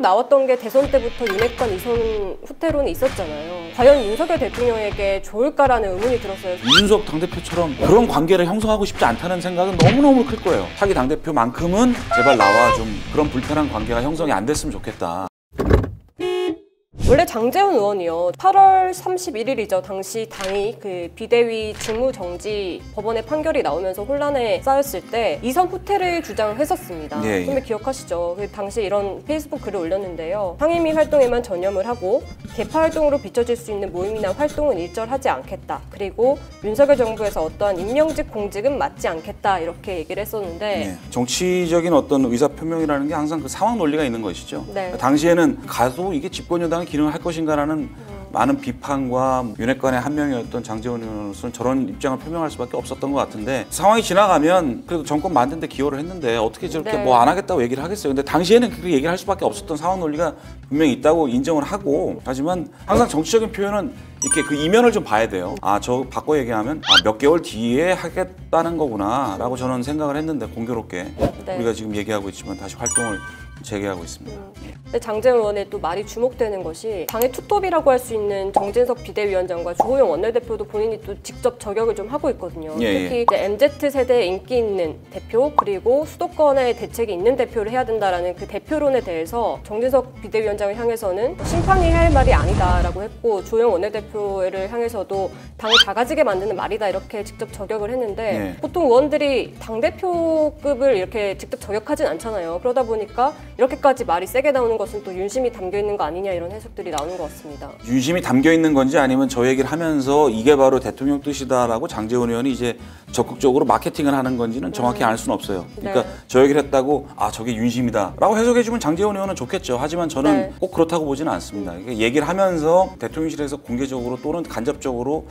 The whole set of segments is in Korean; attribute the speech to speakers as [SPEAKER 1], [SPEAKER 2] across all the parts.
[SPEAKER 1] 나왔던 게 대선 때부터 윤핵관 이선 후퇴론이 있었잖아요. 과연 윤석열 대통령에게 좋을까라는 의문이 들었어요.
[SPEAKER 2] 이준석 당대표처럼 그런 관계를 형성하고 싶지 않다는 생각은 너무너무 클 거예요. 차기 당대표만큼은 제발 나와 좀 그런 불편한 관계가 형성이 안 됐으면 좋겠다.
[SPEAKER 1] 원래 장제원 의원이요. 8월 31일이죠. 당시 당이 그 비대위 직무 정지 법원의 판결이 나오면서 혼란에 쌓였을 때 이선 후퇴를 주장했었습니다.
[SPEAKER 2] 예, 예.
[SPEAKER 1] 선배 기억하시죠? 그 당시 이런 페이스북 글을 올렸는데요. 상임위 활동에만 전념을 하고 개파 활동으로 비춰질 수 있는 모임이나 활동은 일절하지 않겠다. 그리고 윤석열 정부에서 어떠한 임명직 공직은 맞지 않겠다. 이렇게 얘기를 했었는데
[SPEAKER 2] 네. 정치적인 어떤 의사표명이라는 게 항상 그 상황 논리가 있는 것이죠.
[SPEAKER 1] 네.
[SPEAKER 2] 당시에는 가도 이게 집권여당의 기능을 할 것인가라는 많은 비판과 윤핵관의 한 명이었던 장제원 의원으로서는 저런 입장을 표명할 수밖에 없었던 것 같은데 상황이 지나가면 그래도 정권 만드는 데 기여를 했는데 어떻게 저렇게
[SPEAKER 1] 네.
[SPEAKER 2] 뭐 안 하겠다고 얘기를 하겠어요. 근데 당시에는 그렇게 얘기를 할 수밖에 없었던 상황 논리가 분명히 있다고 인정을 하고 하지만 항상 정치적인 표현은 이렇게 그 이면을 좀 봐야 돼요. 아, 저 바꿔 얘기하면 몇 개월 뒤에 하겠다는 거구나 라고 저는 생각을 했는데 공교롭게
[SPEAKER 1] 네.
[SPEAKER 2] 우리가 지금 얘기하고 있지만 다시 활동을 재개하고 있습니다.
[SPEAKER 1] 근데 장제원 의원의 또 말이 주목되는 것이 당의 투톱이라고 할 수 있는 정진석 비대위원장과 주호영 원내대표도 본인이 또 직접 저격을 좀 하고 있거든요.
[SPEAKER 2] 예,
[SPEAKER 1] 특히 이제 MZ세대에 인기 있는 대표 그리고 수도권에 대책이 있는 대표를 해야 된다라는 그 대표론에 대해서 정진석 비대위원장을 향해서는 심판이 해야 할 말이 아니다라고 했고 주호영 원내대표를 향해서도 당을 작아지게 만드는 말이다 이렇게 직접 저격을 했는데
[SPEAKER 2] 예.
[SPEAKER 1] 보통 의원들이 당대표급을 이렇게 직접 저격하진 않잖아요. 그러다 보니까 이렇게까지 말이 세게 나오는 것은 또 윤심이 담겨 있는 거 아니냐 이런 해석들이 나오는 것 같습니다.
[SPEAKER 2] 윤심이 담겨 있는 건지 아니면 저 얘기를 하면서 이게 바로 대통령 뜻이다라고 장제원 의원이 이제 적극적으로 마케팅을 하는 건지는 정확히 알 수는 없어요. 그러니까
[SPEAKER 1] 네.
[SPEAKER 2] 저 얘기를 했다고 아 저게 윤심이다라고 해석해주면 장제원 의원은 좋겠죠. 하지만 저는
[SPEAKER 1] 네.
[SPEAKER 2] 꼭 그렇다고 보지는 않습니다. 그러니까 얘기를 하면서 대통령실에서 공개적으로 또는 간접적으로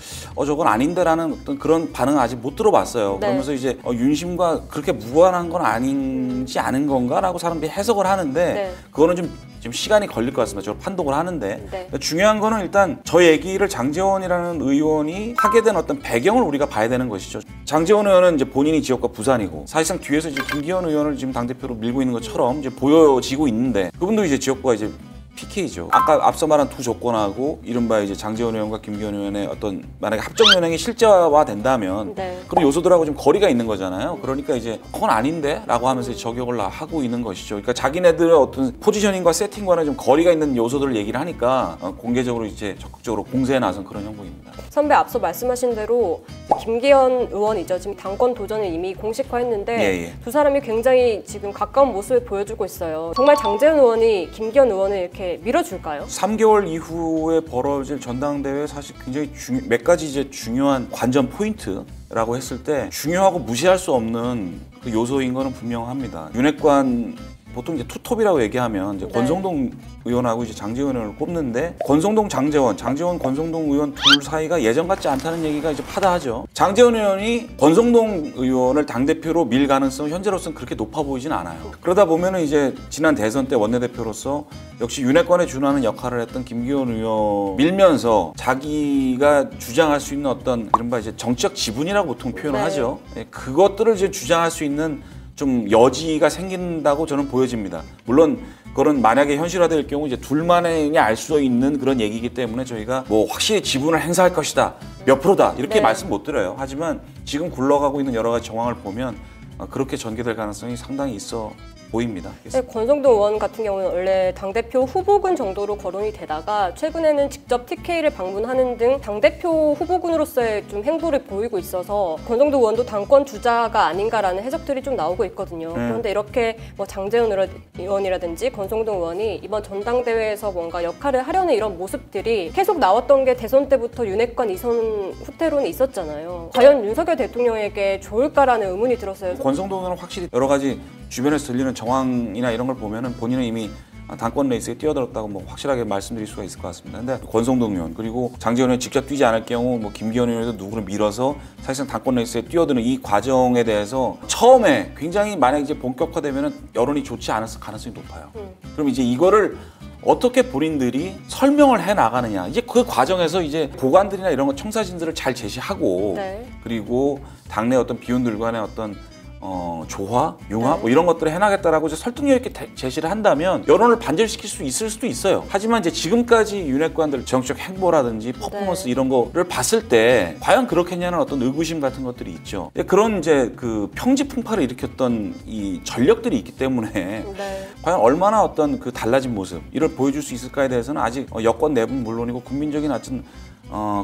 [SPEAKER 2] 저건 아닌데라는 어떤 그런 반응은 아직 못 들어봤어요.
[SPEAKER 1] 네.
[SPEAKER 2] 그러면서 이제 윤심과 그렇게 무관한 건 아닌지 않은 건가라고 사람들이 해석을 하는데
[SPEAKER 1] 네.
[SPEAKER 2] 그거는 좀 지금 시간이 걸릴 것 같습니다. 저를 판독을 하는데
[SPEAKER 1] 네.
[SPEAKER 2] 중요한 거는 일단 저 얘기를 장제원이라는 의원이 하게 된 어떤 배경을 우리가 봐야 되는 것이죠. 장제원 의원은 이제 본인이 지역과 부산이고 사실상 뒤에서 이제 김기현 의원을 지금 당대표로 밀고 있는 것처럼 이제 보여지고 있는데 그분도 이제 지역구가 이제 PK죠. 아까 앞서 말한 두 조건하고 이른바 이제 장제원 의원과 김기현 의원의 어떤 만약에 합정 연행이 실제화된다면
[SPEAKER 1] 네.
[SPEAKER 2] 그런 요소들하고 좀 거리가 있는 거잖아요. 그러니까 이제 그건 아닌데? 라고 하면서 저격을 하고 있는 것이죠. 그러니까 자기네들의 어떤 포지셔닝과 세팅과는 좀 거리가 있는 요소들을 얘기를 하니까 공개적으로 이제 적극적으로 공세에 나선 그런 형국입니다.
[SPEAKER 1] 선배 앞서 말씀하신 대로 김기현 의원이죠. 지금 당권 도전을 이미 공식화했는데
[SPEAKER 2] 예.
[SPEAKER 1] 두 사람이 굉장히 지금 가까운 모습을 보여주고 있어요. 정말 장제원 의원이 김기현 의원을 이렇게 밀어줄까요?
[SPEAKER 2] 3개월 이후에 벌어질 전당대회 사실 굉장히 몇 가지 이제 중요한 관전 포인트라고 했을 때 중요하고 무시할 수 없는 그 요소인 거는 분명합니다. 윤핵관 보통 이제 투톱이라고 얘기하면 이제
[SPEAKER 1] 네.
[SPEAKER 2] 권성동 의원하고 이제 장제원 의원을 꼽는데 권성동, 장제원, 권성동 의원 둘 사이가 예전 같지 않다는 얘기가 이제 파다하죠. 장제원 의원이 권성동 의원을 당대표로 밀 가능성은 현재로서는 그렇게 높아 보이진 않아요. 그러다 보면은 이제 지난 대선 때 원내대표로서 역시 윤핵관에 준하는 역할을 했던 김기현 의원 밀면서 자기가 주장할 수 있는 어떤 이른바 이제 정치적 지분이라고 보통 표현을
[SPEAKER 1] 네.
[SPEAKER 2] 하죠. 그것들을 이제 주장할 수 있는 좀 여지가 생긴다고 저는 보여집니다. 물론 그거는 만약에 현실화될 경우 이제 둘만이 알 수 있는 그런 얘기이기 때문에 저희가 뭐 확실히 지분을 행사할 것이다, 몇 프로다 이렇게
[SPEAKER 1] 네.
[SPEAKER 2] 말씀 못 드려요. 하지만 지금 굴러가고 있는 여러 가지 정황을 보면 그렇게 전개될 가능성이 상당히 있어 보입니다.
[SPEAKER 1] 네, 권성동 의원 같은 경우는 원래 당대표 후보군 정도로 거론이 되다가 최근에는 직접 TK를 방문하는 등 당대표 후보군으로서의 좀 행보를 보이고 있어서 권성동 의원도 당권 주자가 아닌가라는 해석들이 좀 나오고 있거든요. 그런데 이렇게 뭐 장제원 의원이라든지 권성동 의원이 이번 전당대회에서 뭔가 역할을 하려는 이런 모습들이 계속 나왔던 게 대선 때부터 윤핵관 이선 후퇴론이 있었잖아요. 과연 윤석열 대통령에게 좋을까라는 의문이 들었어요.
[SPEAKER 2] 권성동 의원은 확실히 여러 가지 주변에서 들리는 정황이나 이런 걸 보면은 본인은 이미 당권 레이스에 뛰어들었다고 뭐 확실하게 말씀드릴 수가 있을 것 같습니다. 근데 권성동 의원 그리고 장제원 의원이 직접 뛰지 않을 경우 뭐 김기현 의원도 누구를 밀어서 사실상 당권 레이스에 뛰어드는 이 과정에 대해서 처음에 굉장히 만약 이제 본격화되면은 여론이 좋지 않을 가능성이 높아요. 그럼 이제 이거를 어떻게 본인들이 설명을 해 나가느냐. 이제 그 과정에서 이제 보관들이나 이런 거 청사진들을 잘 제시하고
[SPEAKER 1] 네.
[SPEAKER 2] 그리고 당내 어떤 비혼들 간의 어떤 조화, 융합 뭐 이런 것들을 해나겠다라고 이제 설득력 있게 제시를 한다면 여론을 반전시킬 수 있을 수도 있어요. 하지만 이제 지금까지 윤핵관들 정치적 행보라든지 퍼포먼스 이런 거를 봤을 때 과연 그렇겠냐는 어떤 의구심 같은 것들이 있죠. 그런 이제 그 평지풍파를 일으켰던 이 전력들이 있기 때문에 과연 얼마나 어떤 그 달라진 모습 이를 보여줄 수 있을까에 대해서는 아직 여권 내부는 물론이고 국민적인 어떤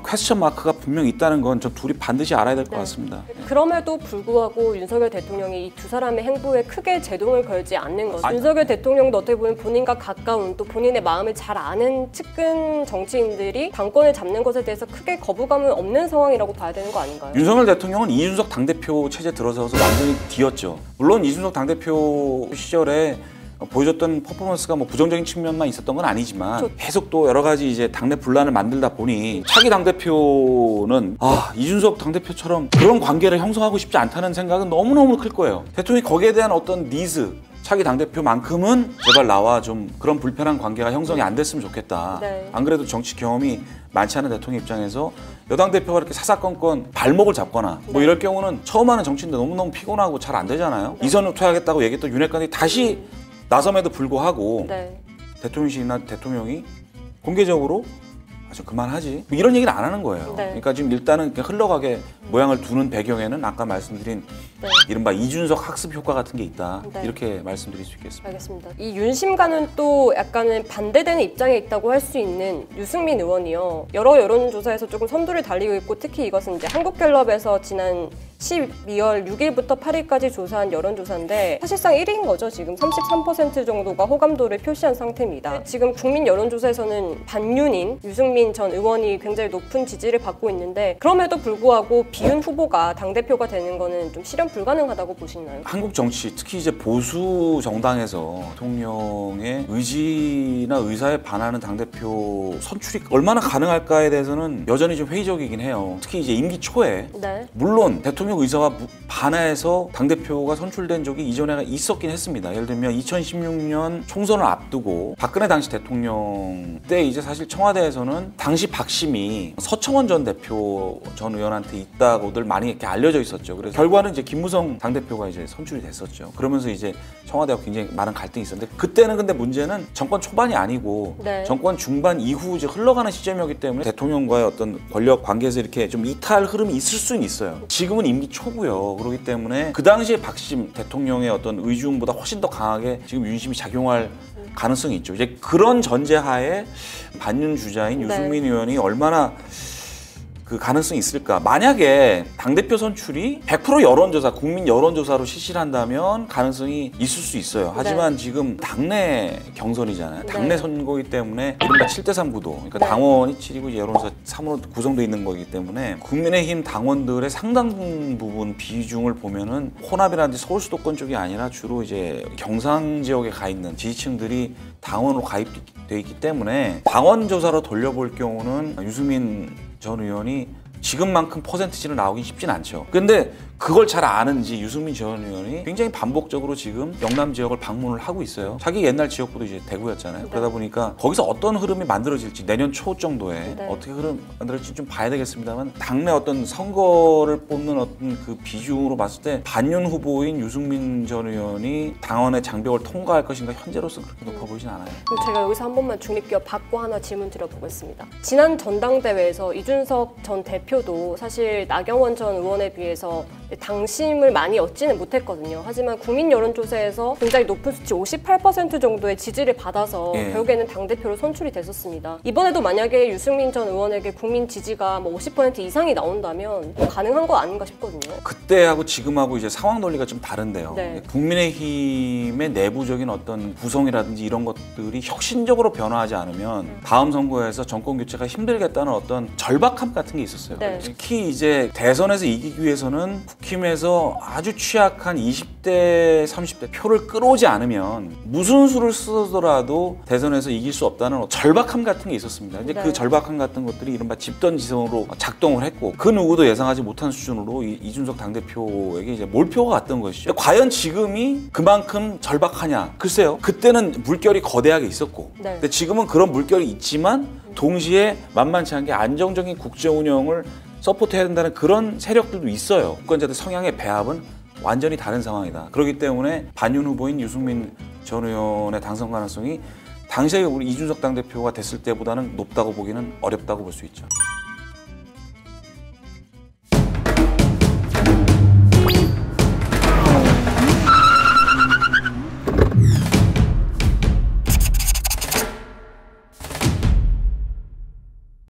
[SPEAKER 2] 퀘스천 마크가 분명히 있다는 건 저 둘이 반드시 알아야 될 것 같습니다.
[SPEAKER 1] 그럼에도 불구하고 윤석열 대통령이 이 두 사람의 행보에 크게 제동을 걸지 않는 것. 윤석열 대통령도 어떻게 보면 본인과 가까운 또 본인의 마음을 잘 아는 측근 정치인들이 당권을 잡는 것에 대해서 크게 거부감은 없는 상황이라고 봐야 되는 거 아닌가요?
[SPEAKER 2] 윤석열 대통령은 이준석 당대표 체제 들어서서 완전히 뒤였죠. 물론 이준석 당대표 시절에 보여줬던 퍼포먼스가 뭐 부정적인 측면만 있었던 건 아니지만 계속 또 여러 가지 이제 당내 분란을 만들다 보니 차기 당대표는 이준석 당대표처럼 그런 관계를 형성하고 싶지 않다는 생각은 너무너무 클 거예요. 대통령이 거기에 대한 어떤 니즈 차기 당대표만큼은 제발 나와 좀 그런 불편한 관계가 형성이 안 됐으면 좋겠다. 안 그래도 정치 경험이 많지 않은 대통령 입장에서 여당 대표가 이렇게 사사건건 발목을 잡거나 뭐 이럴 경우는 처음 하는 정치인데 너무너무 피곤하고 잘 안 되잖아요. 이선을 투하하겠다고 얘기했던 윤핵관이 다시 나섬에도 불구하고 대통령실이나 대통령이 공개적으로 좀 그만하지 뭐 이런 얘기는 안 하는 거예요. 그러니까 지금 일단은 흘러가게 모양을 두는 배경에는 아까 말씀드린 이른바 이준석 학습 효과 같은 게 있다. 이렇게 말씀드릴 수 있겠습니다.
[SPEAKER 1] 알겠습니다. 이 윤심과는 또 약간은 반대되는 입장에 있다고 할 수 있는 유승민 의원이요. 여러 여론조사에서 조금 선두를 달리고 있고 특히 이것은 이제 한국갤럽에서 지난 12월 6일부터 8일까지 조사한 여론조사인데 사실상 1위인 거죠. 지금 33% 정도가 호감도를 표시한 상태입니다. 지금 국민 여론조사에서는 반윤인 유승민 전 의원이 굉장히 높은 지지를 받고 있는데 그럼에도 불구하고 비윤 후보가 당대표가 되는 거는 좀 실현 불가능하다고 보시나요?
[SPEAKER 2] 한국 정치, 특히 이제 보수 정당에서 대통령의 의지나 의사에 반하는 당대표 선출이 얼마나 가능할까에 대해서는 여전히 좀 회의적이긴 해요. 특히 이제 임기 초에 물론 대통령 의사와 반해서 당대표가 선출된 적이 이전에 있었긴 했습니다. 예를 들면 2016년 총선을 앞두고 박근혜 당시 대통령 때 이제 사실 청와대에서는 당시 박심이 서청원 전 대표 전 의원한테 있다고들 많이 이렇게 알려져 있었죠. 그래서 결과는 이제 김무성 당대표가 이제 선출이 됐었죠. 그러면서 이제 청와대와 굉장히 많은 갈등이 있었는데 그때는 근데 문제는 정권 초반이 아니고 정권 중반 이후 이제 흘러가는 시점이었기 때문에 대통령과의 어떤 권력 관계에서 이렇게 좀 이탈 흐름이 있을 수는 있어요. 지금은 임기 초고요. 그렇기 때문에 그 당시에 박심 대통령의 어떤 의중보다 훨씬 더 강하게 지금 윤심이 작용할 가능성이 있죠. 이제 그런 전제하에 반윤 주자인 유승민 의원이 얼마나 그 가능성이 있을까? 만약에 당대표 선출이 100% 여론조사, 국민 여론조사로 실시를 한다면 가능성이 있을 수 있어요. 하지만 지금 당내 경선이잖아요. 당내 선거이기 때문에 이른바 7대3 구도, 그러니까 당원이 7이고 여론조사 3으로 구성되어 있는 거기 때문에 국민의힘 당원들의 상당 부분 비중을 보면은 호남이라든지 서울 수도권 쪽이 아니라 주로 이제 경상 지역에 가 있는 지지층들이 당원으로 가입돼 있기 때문에 당원 조사로 돌려볼 경우는 유승민 전 의원이 지금만큼 퍼센티지로 나오긴 쉽진 않죠. 근데 그걸 잘 아는지 유승민 전 의원이 굉장히 반복적으로 지금 영남 지역을 방문을 하고 있어요. 자기 옛날 지역구도 이제 대구였잖아요. 그러다 보니까 거기서 어떤 흐름이 만들어질지 내년 초 정도에 어떻게 흐름 만들어질지 좀 봐야 되겠습니다만 당내 어떤 선거를 뽑는 어떤 그 비중으로 봤을 때 반윤 후보인 유승민 전 의원이 당원의 장벽을 통과할 것인가 현재로서는 그렇게 높아 보이진 않아요.
[SPEAKER 1] 그럼 제가 여기서 한 번만 중립기업 받고 하나 질문 드려보겠습니다. 지난 전당대회에서 이준석 전 대표도 사실 나경원 전 의원에 비해서 당심을 많이 얻지는 못했거든요. 하지만 국민 여론조사에서 굉장히 높은 수치 58% 정도의 지지를 받아서 결국에는 당대표로 선출이 됐었습니다. 이번에도 만약에 유승민 전 의원에게 국민 지지가 뭐 50% 이상이 나온다면 가능한 거 아닌가 싶거든요.
[SPEAKER 2] 그때하고 지금하고 이제 상황 논리가 좀 다른데요. 국민의힘의 내부적인 어떤 구성이라든지 이런 것들이 혁신적으로 변화하지 않으면 다음 선거에서 정권 교체가 힘들겠다는 어떤 절박함 같은 게 있었어요. 특히 이제 대선에서 이기기 위해서는 국힘에서 아주 취약한 20대, 30대 표를 끌어오지 않으면 무슨 수를 쓰더라도 대선에서 이길 수 없다는 절박함 같은 게 있었습니다. 이제 그 절박함 같은 것들이 이른바 집던지성으로 작동을 했고 그 누구도 예상하지 못한 수준으로 이준석 당대표에게 이제 몰표가 갔던 것이죠. 과연 지금이 그만큼 절박하냐? 글쎄요. 그때는 물결이 거대하게 있었고 근데 지금은 그런 물결이 있지만 동시에 만만치 않게 안정적인 국정 운영을 서포트해야 된다는 그런 세력들도 있어요. 유권자들 성향의 배합은 완전히 다른 상황이다. 그렇기 때문에 반윤 후보인 유승민 전 의원의 당선 가능성이 당시에 우리 이준석 당대표가 됐을 때보다는 높다고 보기는 어렵다고 볼 수 있죠.